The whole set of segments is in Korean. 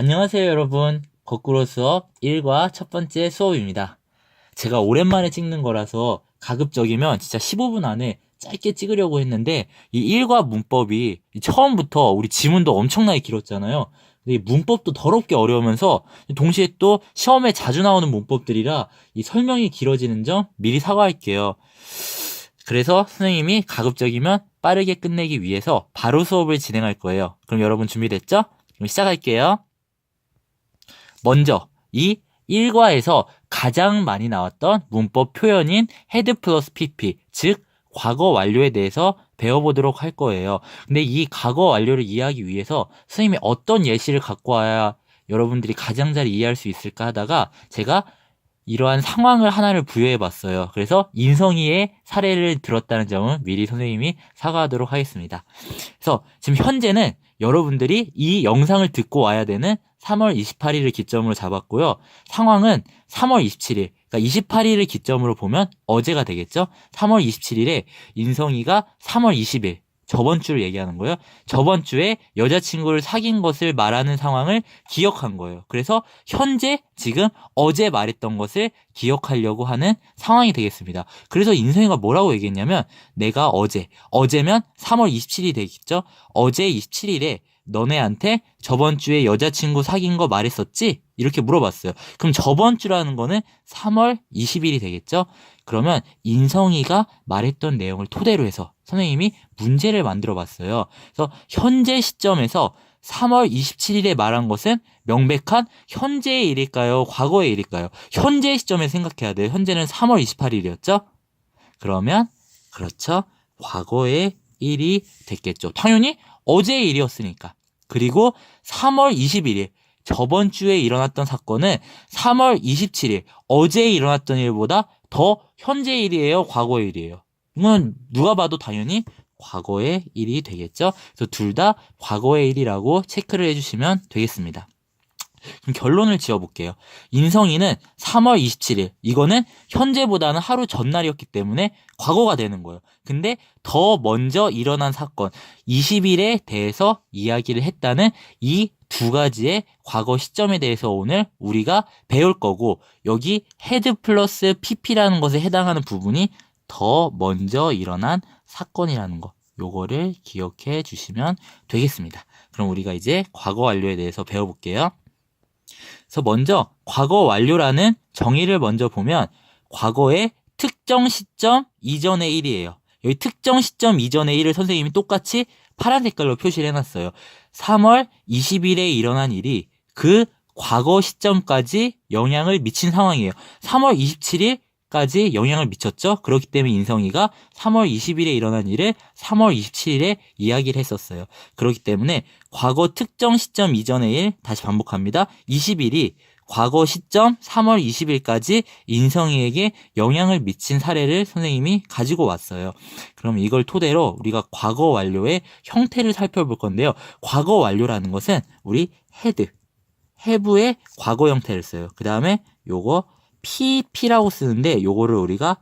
안녕하세요, 여러분. 거꾸로 수업 1과 첫 번째 수업입니다. 제가 오랜만에 찍는 거라서 가급적이면 진짜 15분 안에 짧게 찍으려고 했는데 이 1과 문법이 처음부터 우리 지문도 엄청나게 길었잖아요. 근데 이 문법도 더럽게 어려우면서 동시에 또 시험에 자주 나오는 문법들이라 이 설명이 길어지는 점 미리 사과할게요. 그래서 선생님이 가급적이면 빠르게 끝내기 위해서 바로 수업을 진행할 거예요. 그럼 여러분 준비됐죠? 그럼 시작할게요. 먼저 이 1과에서 가장 많이 나왔던 문법 표현인 had 플러스 pp, 즉 과거 완료에 대해서 배워보도록 할 거예요. 근데 이 과거 완료를 이해하기 위해서 선생님이 어떤 예시를 갖고 와야 여러분들이 가장 잘 이해할 수 있을까 하다가 제가 이러한 상황을 하나를 부여해 봤어요. 그래서 인성이의 사례를 들었다는 점은 미리 선생님이 사과하도록 하겠습니다. 그래서 지금 현재는 여러분들이 이 영상을 듣고 와야 되는 3월 28일을 기점으로 잡았고요. 상황은 3월 27일, 그러니까 28일을 기점으로 보면 어제가 되겠죠. 3월 27일에 인성이가 3월 20일, 저번 주를 얘기하는 거예요. 저번 주에 여자친구를 사귄 것을 말하는 상황을 기억한 거예요. 그래서 현재 지금 어제 말했던 것을 기억하려고 하는 상황이 되겠습니다. 그래서 인성이가 뭐라고 얘기했냐면 내가 어제면 3월 27일이 되겠죠. 어제 27일에 너네한테 저번 주에 여자친구 사귄 거 말했었지? 이렇게 물어봤어요. 그럼 저번 주라는 거는 3월 20일이 되겠죠? 그러면 인성이가 말했던 내용을 토대로 해서 선생님이 문제를 만들어 봤어요. 그래서 현재 시점에서 3월 27일에 말한 것은 명백한 현재의 일일까요? 과거의 일일까요? 현재 시점에 생각해야 돼요. 현재는 3월 28일이었죠? 그러면 그렇죠. 과거의 일이 됐겠죠. 당연히 어제의 일이었으니까. 그리고 3월 21일 저번 주에 일어났던 사건은 3월 27일 어제에 일어났던 일보다 더 현재 일이에요? 과거의 일이에요? 이건 누가 봐도 당연히 과거의 일이 되겠죠? 그래서 둘 다 과거의 일이라고 체크를 해주시면 되겠습니다. 그럼 결론을 지어볼게요. 인성이는 3월 27일, 이거는 현재보다는 하루 전날이었기 때문에 과거가 되는 거예요. 근데 더 먼저 일어난 사건, 20일에 대해서 이야기를 했다는 이 두 가지의 과거 시점에 대해서 오늘 우리가 배울 거고, 여기 had 플러스 pp라는 것에 해당하는 부분이 더 먼저 일어난 사건이라는 거, 요거를 기억해 주시면 되겠습니다. 그럼 우리가 이제 과거 완료에 대해서 배워볼게요. 그래서 먼저 과거 완료라는 정의를 먼저 보면 과거의 특정 시점 이전의 일이에요. 여기 특정 시점 이전의 일을 선생님이 똑같이 파란 색깔로 표시를 해놨어요. 3월 20일에 일어난 일이 그 과거 시점까지 영향을 미친 상황이에요. 3월 27일까지 영향을 미쳤죠. 그렇기 때문에 인성이가 3월 20일에 일어난 일을 3월 27일에 이야기를 했었어요. 그렇기 때문에 과거 특정 시점 이전의 일, 다시 반복합니다. 20일이 과거 시점 3월 20일까지 인성이에게 영향을 미친 사례를 선생님이 가지고 왔어요. 그럼 이걸 토대로 우리가 과거 완료의 형태를 살펴볼 건데요. 과거 완료라는 것은 우리 have의 과거 형태를 써요. 그 다음에 요거 pp라고 쓰는데 요거를 우리가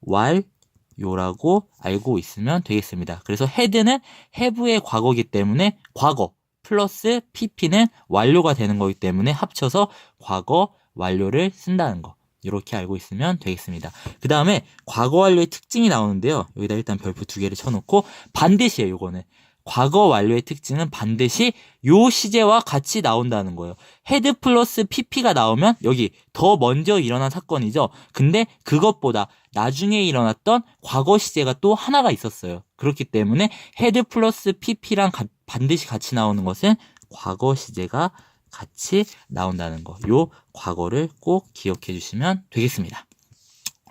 완료라고 알고 있으면 되겠습니다. 그래서 had는 have의 과거이기 때문에 과거 플러스 pp는 완료가 되는 거기 때문에 합쳐서 과거 완료를 쓴다는 거, 이렇게 알고 있으면 되겠습니다. 그 다음에 과거 완료의 특징이 나오는데요. 여기다 일단 별표 2개를 쳐놓고 반드시에요. 요거는 과거 완료의 특징은 반드시 요 시제와 같이 나온다는 거예요. had 플러스 pp가 나오면 여기 더 먼저 일어난 사건이죠. 근데 그것보다 나중에 일어났던 과거 시제가 또 하나가 있었어요. 그렇기 때문에 had 플러스 pp랑 반드시 같이 나오는 것은 과거 시제가 같이 나온다는 거. 요 과거를 꼭 기억해 주시면 되겠습니다.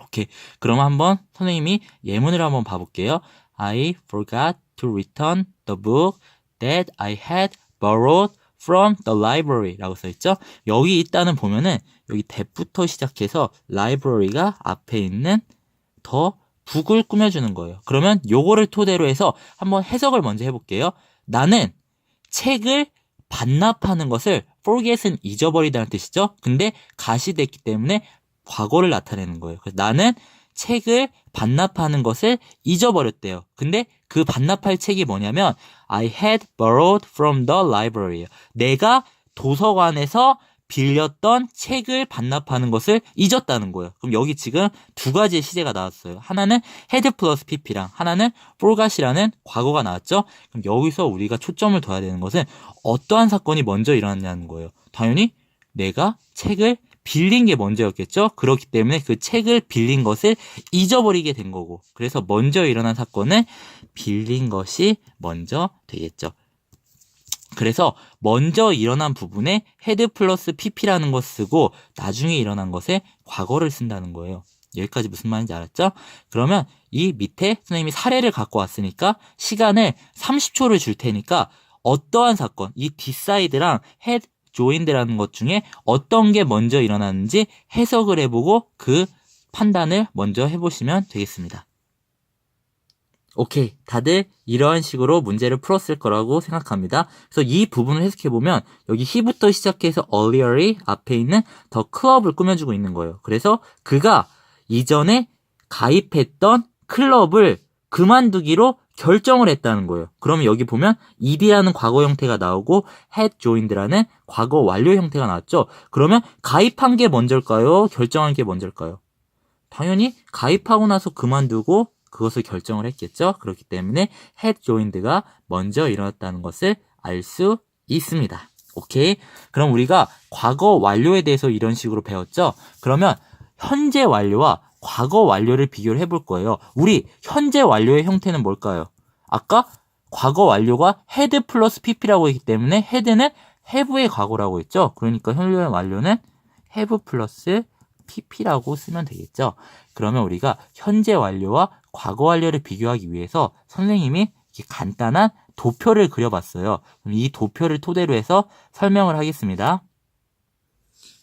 오케이. 그럼 한번 선생님이 예문을 한번 봐볼게요. I forgot to return the book that I had borrowed from the library 라고 써있죠. 여기 일단은 보면은 여기 that부터 시작해서 library가 앞에 있는 더 북을 꾸며주는 거예요. 그러면 요거를 토대로 해서 한번 해석을 먼저 해볼게요. 나는 책을 반납하는 것을 forget은 잊어버리다는 뜻이죠. 근데 가시됐기 때문에 과거를 나타내는 거예요. 그래서 나는 책을 반납하는 것을 잊어버렸대요. 근데 그 반납할 책이 뭐냐면 I had borrowed from the library. 내가 도서관에서 빌렸던 책을 반납하는 것을 잊었다는 거예요. 그럼 여기 지금 두 가지의 시제가 나왔어요. 하나는 had 플러스 pp랑 하나는 forgot이라는 과거가 나왔죠. 그럼 여기서 우리가 초점을 둬야 되는 것은 어떠한 사건이 먼저 일어났냐는 거예요. 당연히 내가 책을 빌린 게 먼저였겠죠. 그렇기 때문에 그 책을 빌린 것을 잊어버리게 된 거고, 그래서 먼저 일어난 사건은 빌린 것이 먼저 되겠죠. 그래서 먼저 일어난 부분에 had 플러스 pp라는 거 쓰고 나중에 일어난 것에 과거를 쓴다는 거예요. 여기까지 무슨 말인지 알았죠? 그러면 이 밑에 선생님이 사례를 갖고 왔으니까 시간을 30초를 줄 테니까 어떠한 사건, 이 deциde랑 had joined라는 것 중에 어떤 게 먼저 일어났는지 해석을 해보고 그 판단을 먼저 해보시면 되겠습니다. 오케이, 다들 이러한 식으로 문제를 풀었을 거라고 생각합니다. 그래서 이 부분을 해석해보면 여기 he부터 시작해서 earlier이 앞에 있는 the club을 꾸며주고 있는 거예요. 그래서 그가 이전에 가입했던 클럽을 그만두기로 결정을 했다는 거예요. 그러면 여기 보면 ed라는 과거 형태가 나오고 had joined라는 과거 완료 형태가 나왔죠. 그러면 가입한 게 먼저일까요? 결정한 게 먼저일까요? 당연히 가입하고 나서 그만두고 그것을 결정을 했겠죠. 그렇기 때문에 had joined가 먼저 일어났다는 것을 알 수 있습니다. 오케이. 그럼 우리가 과거 완료에 대해서 이런 식으로 배웠죠. 그러면 현재 완료와 과거 완료를 비교를 해볼 거예요. 우리 현재 완료의 형태는 뭘까요? 아까 과거 완료가 had 플러스 pp라고 했기 때문에 had는 have의 과거라고 했죠. 그러니까 현재 완료는 have 플러스 pp라고 쓰면 되겠죠. 그러면 우리가 현재 완료와 과거 완료를 비교하기 위해서 선생님이 이렇게 간단한 도표를 그려봤어요. 그럼 이 도표를 토대로 해서 설명을 하겠습니다.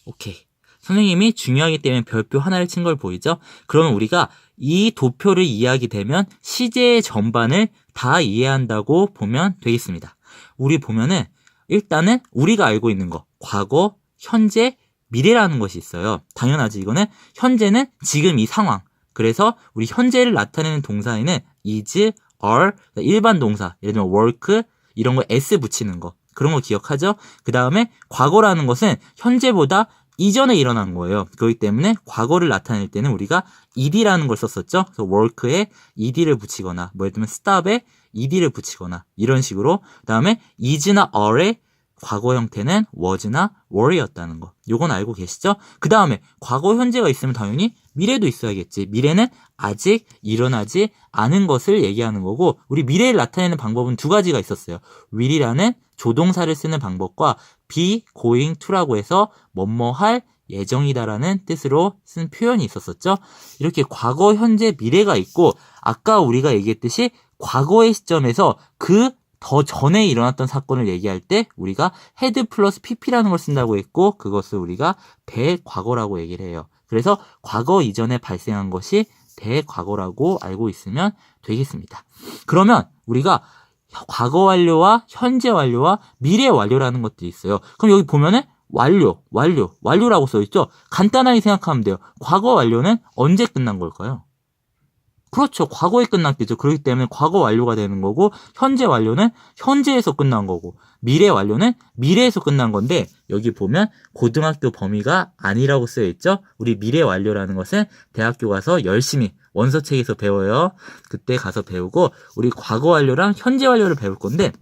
오케이. 선생님이 중요하기 때문에 별표 하나를 친 걸 보이죠? 그러면 우리가 이 도표를 이해하게 되면 시제의 전반을 다 이해한다고 보면 되겠습니다. 우리 보면은 일단은 우리가 알고 있는 거, 과거, 현재, 미래라는 것이 있어요. 당연하지. 이거는 현재는 지금 이 상황. 그래서 우리 현재를 나타내는 동사에는 is, are, 일반 동사, 예를 들면 work, 이런 거 s 붙이는 거. 그런 거 기억하죠? 그 다음에 과거라는 것은 현재보다 이전에 일어난 거예요. 그렇기 때문에 과거를 나타낼 때는 우리가 ed라는 걸 썼었죠. 그래서 work에 ed를 붙이거나, 뭐 예를 들면 stop에 ed를 붙이거나, 이런 식으로. 그 다음에 is나 are의 과거 형태는 was나 were였다는 거. 요건 알고 계시죠? 그 다음에 과거 현재가 있으면 당연히 미래도 있어야겠지. 미래는 아직 일어나지 않은 것을 얘기하는 거고, 우리 미래를 나타내는 방법은 두 가지가 있었어요. will이라는 조동사를 쓰는 방법과 be going to라고 해서 뭐뭐 할 예정이다라는 뜻으로 쓴 표현이 있었었죠. 이렇게 과거, 현재, 미래가 있고, 아까 우리가 얘기했듯이 과거의 시점에서 그 더 전에 일어났던 사건을 얘기할 때 우리가 had 플러스 pp라는 걸 쓴다고 했고, 그것을 우리가 대과거라고 얘기를 해요. 그래서 과거 이전에 발생한 것이 대과거라고 알고 있으면 되겠습니다. 그러면 우리가 과거 완료와 현재 완료와 미래 완료라는 것들이 있어요. 그럼 여기 보면은 완료라고 써있죠? 간단하게 생각하면 돼요. 과거 완료는 언제 끝난 걸까요? 그렇죠. 과거에 끝났겠죠. 그렇기 때문에 과거 완료가 되는 거고, 현재 완료는 현재에서 끝난 거고, 미래 완료는 미래에서 끝난 건데, 여기 보면 고등학교 범위가 아니라고 쓰여 있죠. 우리 미래 완료라는 것은 대학교 가서 열심히 원서책에서 배워요. 그때 가서 배우고, 우리 과거 완료랑 현재 완료를 배울 건데,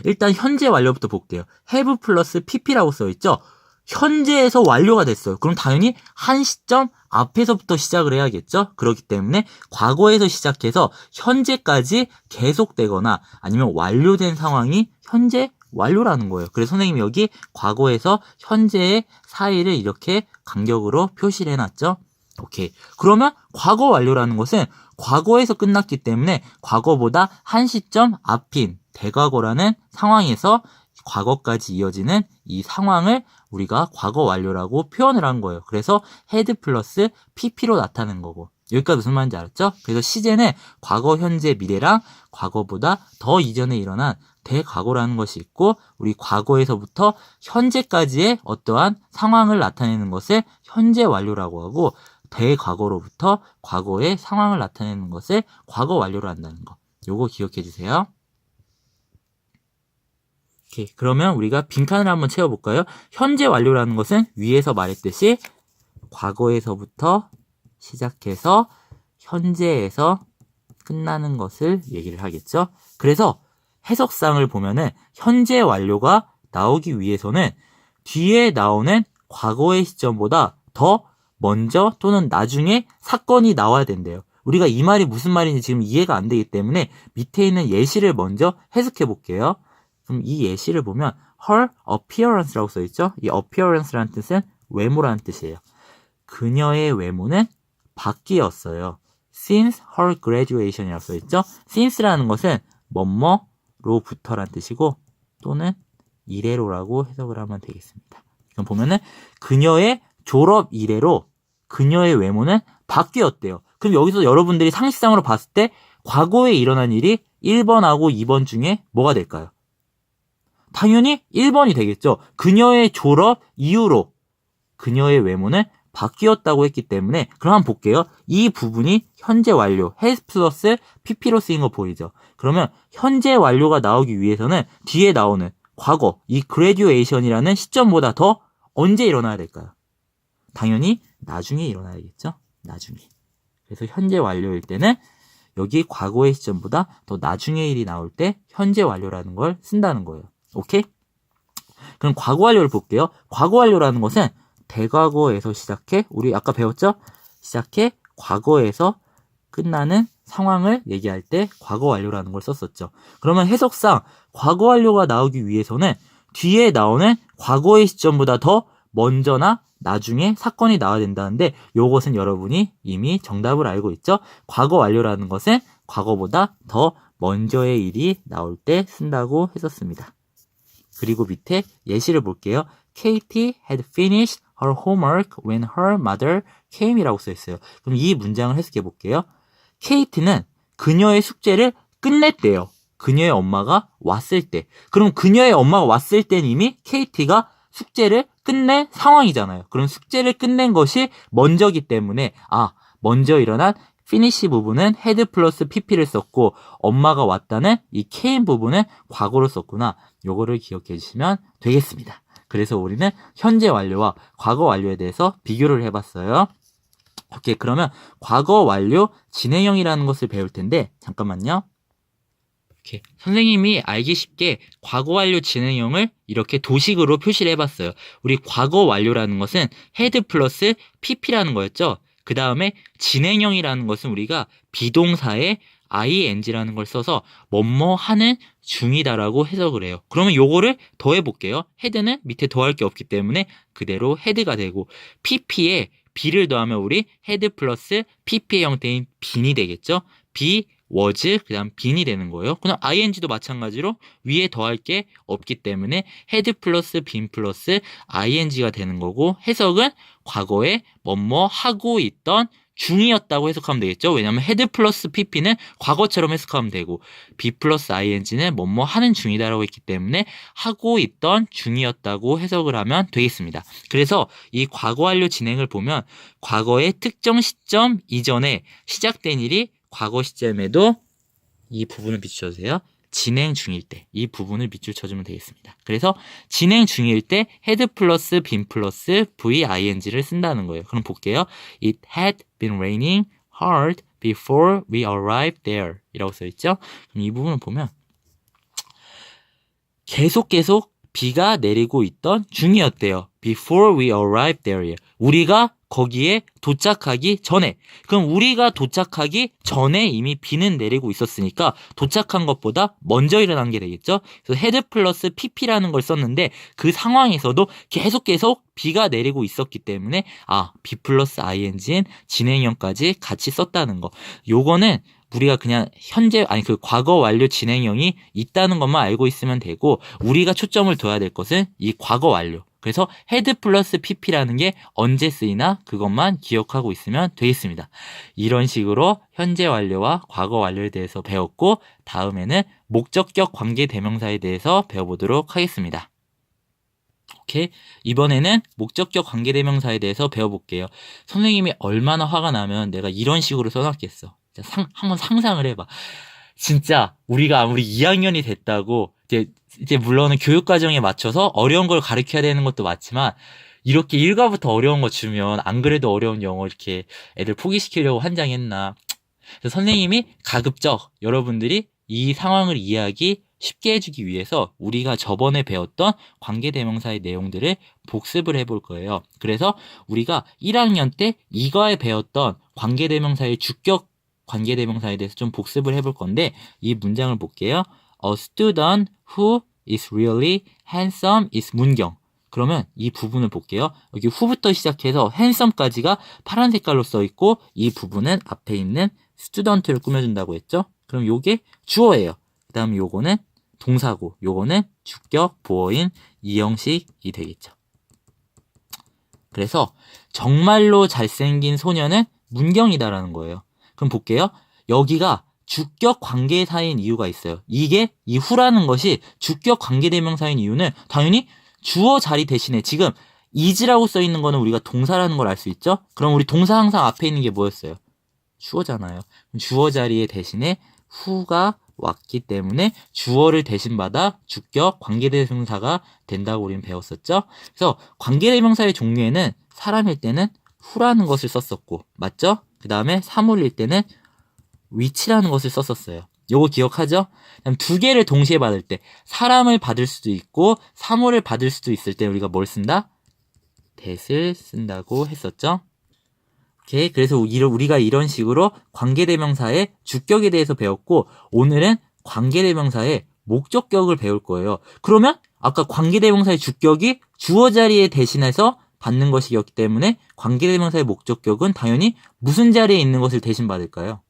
일단 현재 완료부터 볼게요. have 플러스 pp라고 써 있죠. 현재에서 완료가 됐어요. 그럼 당연히 한 시점 앞에서부터 시작을 해야겠죠. 그렇기 때문에 과거에서 시작해서 현재까지 계속되거나 아니면 완료된 상황이 현재 완료라는 거예요. 그래서 선생님이 여기 과거에서 현재의 사이를 이렇게 간격으로 표시를 해놨죠. 오케이. 그러면 과거 완료라는 것은 과거에서 끝났기 때문에 과거보다 한 시점 앞인 대과거라는 상황에서 과거까지 이어지는 이 상황을 우리가 과거 완료라고 표현을 한 거예요. 그래서 had 플러스 pp로 나타낸 거고. 여기까지 무슨 말인지 알았죠? 그래서 시제는 과거, 현재, 미래랑 과거보다 더 이전에 일어난 대과거라는 것이 있고, 우리 과거에서부터 현재까지의 어떠한 상황을 나타내는 것을 현재 완료라고 하고, 대과거로부터 과거의 상황을 나타내는 것을 과거 완료로 한다는 거. 요거 기억해 주세요. 오케이. 그러면 우리가 빈칸을 한번 채워볼까요? 현재 완료라는 것은 위에서 말했듯이 과거에서부터 시작해서 현재에서 끝나는 것을 얘기를 하겠죠. 그래서 해석상을 보면은 현재 완료가 나오기 위해서는 뒤에 나오는 과거의 시점보다 더 먼저 또는 나중에 사건이 나와야 된대요. 우리가 이 말이 무슨 말인지 지금 이해가 안 되기 때문에 밑에 있는 예시를 먼저 해석해 볼게요. 그럼 이 예시를 보면 her appearance라고 써있죠. 이 appearance라는 뜻은 외모라는 뜻이에요. 그녀의 외모는 바뀌었어요. since her graduation이라고 써있죠. since라는 것은 뭐뭐로부터란 뜻이고 또는 이래로라고 해석을 하면 되겠습니다. 그럼 보면은 그녀의 졸업 이래로 그녀의 외모는 바뀌었대요. 그럼 여기서 여러분들이 상식상으로 봤을 때 과거에 일어난 일이 1번하고 2번 중에 뭐가 될까요? 당연히 1번이 되겠죠. 그녀의 졸업 이후로 그녀의 외모는 바뀌었다고 했기 때문에 그럼 한번 볼게요. 이 부분이 현재 완료, has 플러스 pp로 쓰인 거 보이죠? 그러면 현재 완료가 나오기 위해서는 뒤에 나오는 과거, 이 graduation이라는 시점보다 더 언제 일어나야 될까요? 당연히 나중에 일어나야겠죠? 나중에. 그래서 현재 완료일 때는 여기 과거의 시점보다 더 나중의 일이 나올 때 현재 완료라는 걸 쓴다는 거예요. 오케이? 그럼 과거 완료를 볼게요. 과거 완료라는 것은 대과거에서 시작해, 우리 아까 배웠죠? 시작해 과거에서 끝나는 상황을 얘기할 때 과거 완료라는 걸 썼었죠. 그러면 해석상 과거 완료가 나오기 위해서는 뒤에 나오는 과거의 시점보다 더 먼저나 나중에 사건이 나와야 된다는데 요것은 여러분이 이미 정답을 알고 있죠? 과거 완료라는 것은 과거보다 더 먼저의 일이 나올 때 쓴다고 했었습니다. 그리고 밑에 예시를 볼게요. Katie had finished her homework when her mother came 이라고 써있어요. 그럼 이 문장을 해석해 볼게요. 케이티는 그녀의 숙제를 끝냈대요. 그녀의 엄마가 왔을 때. 그럼 그녀의 엄마가 왔을 때는 이미 케이티가 숙제를 끝낸 상황이잖아요. 그럼 숙제를 끝낸 것이 먼저기 때문에 먼저 일어난 finish 부분은 had 플러스 pp를 썼고 엄마가 왔다는 이 came 부분은 과거로 썼구나. 요거를 기억해 주시면 되겠습니다. 그래서 우리는 현재 완료와 과거 완료에 대해서 비교를 해봤어요. 오케이, 그러면 과거 완료 진행형이라는 것을 배울 텐데 잠깐만요. 오케이, 선생님이 알기 쉽게 과거 완료 진행형을 이렇게 도식으로 표시를 해봤어요. 우리 과거 완료라는 것은 had 플러스 pp라는 거였죠. 그 다음에 진행형이라는 것은 우리가 비동사에 ing라는 걸 써서 뭐뭐 하는 중이다라고 해석을 해요. 그러면 요거를 더해볼게요. had는 밑에 더할 게 없기 때문에 그대로 had가 되고 pp에 be를 더하면 우리 had 플러스 pp의 형태인 bene이 되겠죠. be, was, 그 다음 bene이 되는 거예요. 그럼 ing도 마찬가지로 위에 더할 게 없기 때문에 had 플러스 been 플러스 ing가 되는 거고 해석은 과거에 뭐뭐 하고 있던 중이었다고 해석하면 되겠죠. 왜냐하면 had 플러스 pp는 과거처럼 해석하면 되고 be 플러스 ing는 뭐뭐 하는 중이다라고 했기 때문에 하고 있던 중이었다고 해석을 하면 되겠습니다. 그래서 이 과거 완료 진행을 보면 과거의 특정 시점 이전에 시작된 일이 과거 시점에도 이 부분을 비춰주세요. 진행 중일 때 이 부분을 밑줄 쳐주면 되겠습니다. 그래서 진행 중일 때 had 플러스 been 플러스 VING를 쓴다는 거예요. 그럼 볼게요. It had been raining hard before we arrived there 이라고 써있죠. 그럼 이 부분을 보면 계속 비가 내리고 있던 중이었대요. Before we arrived there. 우리가 거기에 도착하기 전에. 그럼 우리가 도착하기 전에 이미 비는 내리고 있었으니까 도착한 것보다 먼저 일어난 게 되겠죠. 그래서 had 플러스 pp라는 걸 썼는데 그 상황에서도 계속 비가 내리고 있었기 때문에 be 플러스 ing인 진행형까지 같이 썼다는 거. 요거는 우리가 그냥 과거 완료 진행형이 있다는 것만 알고 있으면 되고 우리가 초점을 둬야 될 것은 이 과거 완료. 그래서 had 플러스 pp라는 게 언제 쓰이나 그것만 기억하고 있으면 되겠습니다. 이런 식으로 현재 완료와 과거 완료에 대해서 배웠고 다음에는 목적격 관계 대명사에 대해서 배워보도록 하겠습니다. 오케이, 이번에는 목적격 관계 대명사에 대해서 배워볼게요. 선생님이 얼마나 화가 나면 내가 이런 식으로 써놨겠어. 한번 상상을 해봐. 진짜 우리가 아무리 2학년이 됐다고 이제 물론은 교육 과정에 맞춰서 어려운 걸 가르쳐야 되는 것도 맞지만 이렇게 일과부터 어려운 거 주면 안 그래도 어려운 영어 이렇게 애들 포기시키려고 환장했나. 그래서 선생님이 가급적 여러분들이 이 상황을 이해하기 쉽게 해주기 위해서 우리가 저번에 배웠던 관계대명사의 내용들을 복습을 해볼 거예요. 그래서 우리가 1학년 때 이과에 배웠던 관계대명사의 주격 관계대명사에 대해서 좀 복습을 해볼 건데 이 문장을 볼게요. A student who is really handsome is 문경. 그러면 이 부분을 볼게요. 여기 who부터 시작해서 handsome까지가 파란 색깔로 써있고 이 부분은 앞에 있는 student를 꾸며준다고 했죠. 그럼 요게 주어예요. 그 다음 요거는 동사고 요거는 주격 보어인 이 형식이 되겠죠. 그래서 정말로 잘생긴 소녀는 문경이다라는 거예요. 그럼 볼게요. 여기가 주격 관계사인 이유가 있어요. 이게 이 who라는 것이 주격 관계대명사인 이유는 당연히 주어 자리 대신에 지금 is라고 써있는 거는 우리가 동사라는 걸 알 수 있죠? 그럼 우리 동사 항상 앞에 있는 게 뭐였어요? 주어잖아요. 주어 자리에 대신에 who가 왔기 때문에 주어를 대신 받아 주격 관계대명사가 된다고 우리는 배웠었죠? 그래서 관계대명사의 종류에는 사람일 때는 who라는 것을 썼었고 맞죠? 그 다음에 사물일 때는 which라는 것을 썼었어요. 요거 기억하죠? 그럼 두 개를 동시에 받을 때 사람을 받을 수도 있고 사물을 받을 수도 있을 때 우리가 뭘 쓴다? that을 쓴다고 했었죠? 오케이. 그래서 우리가 이런 식으로 관계대명사의 주격에 대해서 배웠고 오늘은 관계대명사의 목적격을 배울 거예요. 그러면 아까 관계대명사의 주격이 주어 자리에 대신해서 받는 것이었기 때문에 관계대명사의 목적격은 당연히 무슨 자리에 있는 것을 대신 받을까요?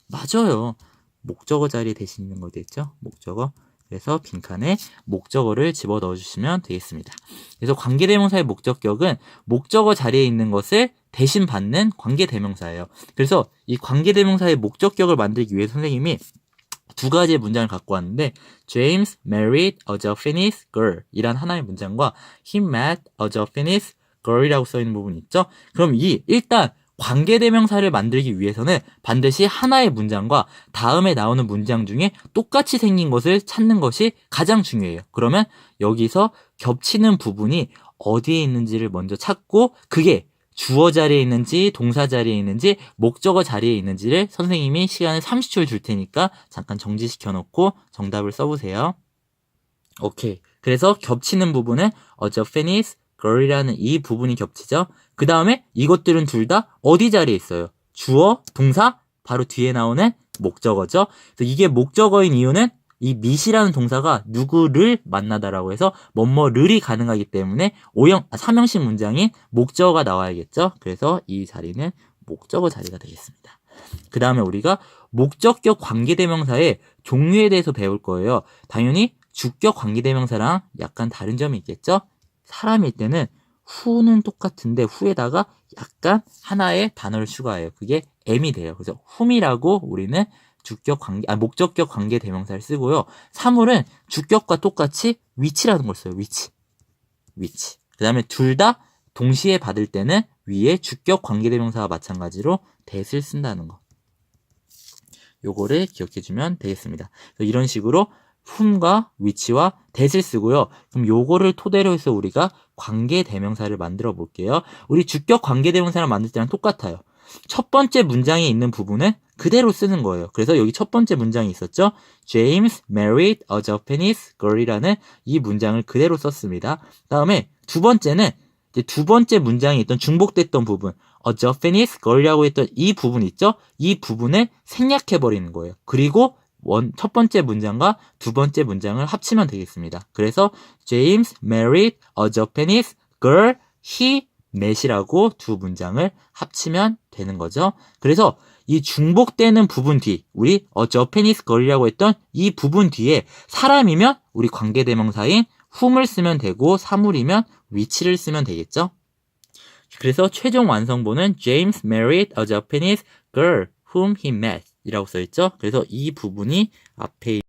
맞아요. 목적어 자리에 대신 있는 거 됐죠? 목적어. 그래서 빈칸에 목적어를 집어넣어 주시면 되겠습니다. 그래서 관계대명사의 목적격은 목적어 자리에 있는 것을 대신 받는 관계대명사예요. 그래서 이 관계대명사의 목적격을 만들기 위해 선생님이 두 가지의 문장을 갖고 왔는데 James married a Japanese girl 이란 하나의 문장과 He met a Japanese girl이라고 써있는 부분이 있죠. 그럼 일단 관계대명사를 만들기 위해서는 반드시 하나의 문장과 다음에 나오는 문장 중에 똑같이 생긴 것을 찾는 것이 가장 중요해요. 그러면 여기서 겹치는 부분이 어디에 있는지를 먼저 찾고 그게 주어 자리에 있는지 동사 자리에 있는지 목적어 자리에 있는지를 선생님이 시간을 30초를 줄 테니까 잠깐 정지시켜 놓고 정답을 써보세요. 오케이. 그래서 겹치는 부분은 a Japanese girl이라는 이 부분이 겹치죠. 그 다음에 이것들은 둘 다 어디 자리에 있어요? 주어, 동사, 바로 뒤에 나오는 목적어죠. 그래서 이게 목적어인 이유는 이 meet이라는 동사가 누구를 만나다라고 해서 뭐뭐를이 가능하기 때문에 삼형식 문장인 목적어가 나와야겠죠. 그래서 이 자리는 목적어 자리가 되겠습니다. 그 다음에 우리가 목적격 관계대명사의 종류에 대해서 배울 거예요. 당연히 주격 관계대명사랑 약간 다른 점이 있겠죠. 사람일 때는 who는 똑같은데 who에다가 약간 하나의 단어를 추가해요. 그게 am이 돼요. 그래서 whom이라고 우리는 목적격 관계 대명사를 쓰고요. 사물은 주격과 똑같이 which라는 걸 써요. which. 그 다음에 둘 다 동시에 받을 때는 위에 주격 관계 대명사와 마찬가지로 that을 쓴다는 거. 요거를 기억해주면 되겠습니다. 이런 식으로 whom과 which와 that을 쓰고요. 그럼 요거를 토대로 해서 우리가 관계대명사를 만들어 볼게요. 우리 주격 관계대명사를 만들 때랑 똑같아요. 첫 번째 문장에 있는 부분은 그대로 쓰는 거예요. 그래서 여기 첫 번째 문장이 있었죠. James married a Japanese girl이라는 이 문장을 그대로 썼습니다. 다음에 두 번째는 이제 두 번째 문장에 있던 중복됐던 부분 a Japanese girl이라고 했던 이 부분 있죠. 이 부분을 생략해버리는 거예요. 그리고 첫 번째 문장과 두 번째 문장을 합치면 되겠습니다. 그래서 James married a Japanese girl, he met이라고 두 문장을 합치면 되는 거죠. 그래서 이 중복되는 부분 뒤, 우리 a Japanese girl이라고 했던 이 부분 뒤에 사람이면 우리 관계대명사인 whom을 쓰면 되고 사물이면 which를 쓰면 되겠죠. 그래서 최종 완성본은 James married a Japanese girl whom he met 이라고 써있죠. 그래서 이 부분이 앞에